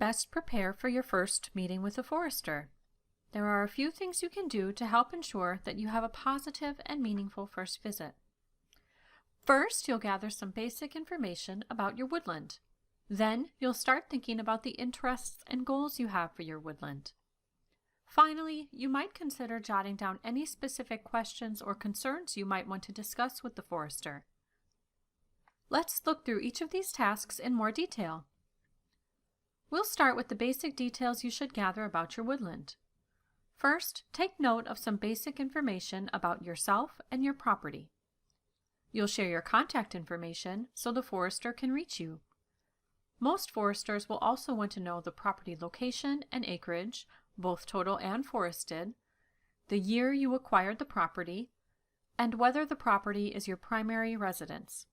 best prepare for your first meeting with a forester? There are a few things you can do to help ensure that you have a positive and meaningful first visit. First, you'll gather some basic information about your woodland. Then, you'll start thinking about the interests and goals you have for your woodland. Finally, you might consider jotting down any specific questions or concerns you might want to discuss with the forester. Let's look through each of these tasks in more detail. We'll start with the basic details you should gather about your woodland. First, take note of some basic information about yourself and your property. You'll share your contact information so the forester can reach you. Most foresters will also want to know the property location and acreage, both total and forested, the year you acquired the property, and whether the property is your primary residence.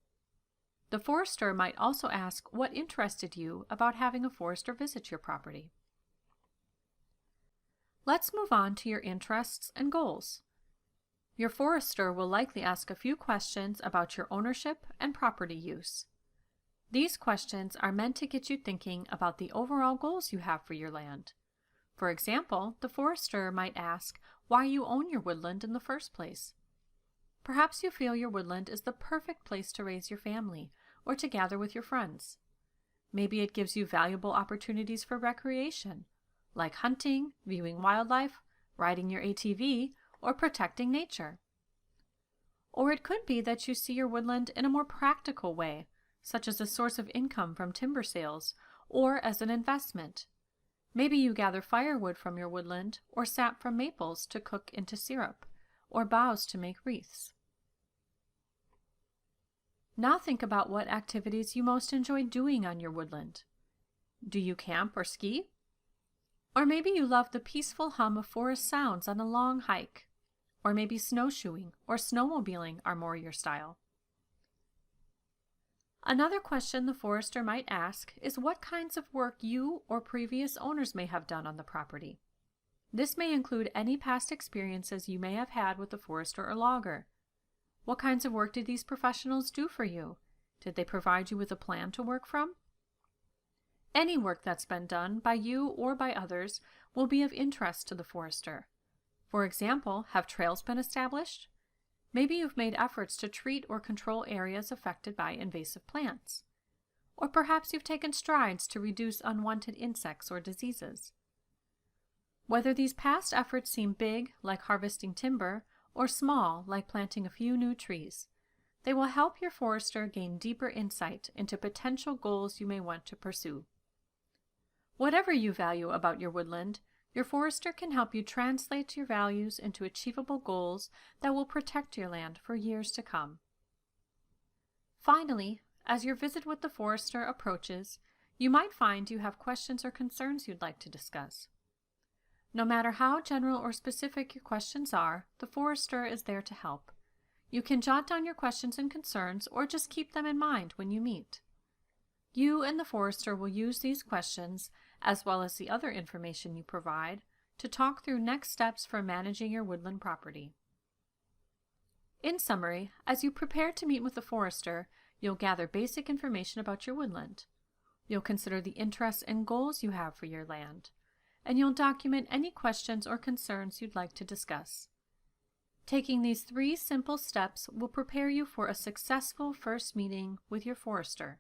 The forester might also ask what interested you about having a forester visit your property. Let's move on to your interests and goals. Your forester will likely ask a few questions about your ownership and property use. These questions are meant to get you thinking about the overall goals you have for your land. For example, the forester might ask why you own your woodland in the first place. Perhaps you feel your woodland is the perfect place to raise your family or to gather with your friends. Maybe it gives you valuable opportunities for recreation, like hunting, viewing wildlife, riding your ATV, or protecting nature. Or it could be that you see your woodland in a more practical way, such as a source of income from timber sales or as an investment. Maybe you gather firewood from your woodland or sap from maples to cook into syrup, or boughs to make wreaths. Now think about what activities you most enjoy doing on your woodland. Do you camp or ski? Or maybe you love the peaceful hum of forest sounds on a long hike. Or maybe snowshoeing or snowmobiling are more your style. Another question the forester might ask is what kinds of work you or previous owners may have done on the property. This may include any past experiences you may have had with the forester or logger. What kinds of work did these professionals do for you? Did they provide you with a plan to work from? Any work that's been done by you or by others will be of interest to the forester. For example, have trails been established? Maybe you've made efforts to treat or control areas affected by invasive plants. Or perhaps you've taken strides to reduce unwanted insects or diseases. Whether these past efforts seem big, like harvesting timber, or small, like planting a few new trees, they will help your forester gain deeper insight into potential goals you may want to pursue. Whatever you value about your woodland, your forester can help you translate your values into achievable goals that will protect your land for years to come. Finally, as your visit with the forester approaches, you might find you have questions or concerns you'd like to discuss. No matter how general or specific your questions are, the forester is there to help. You can jot down your questions and concerns or just keep them in mind when you meet. You and the forester will use these questions, as well as the other information you provide, to talk through next steps for managing your woodland property. In summary, as you prepare to meet with the forester, you'll gather basic information about your woodland. You'll consider the interests and goals you have for your land, and you'll document any questions or concerns you'd like to discuss. Taking these 3 simple steps will prepare you for a successful first meeting with your forester.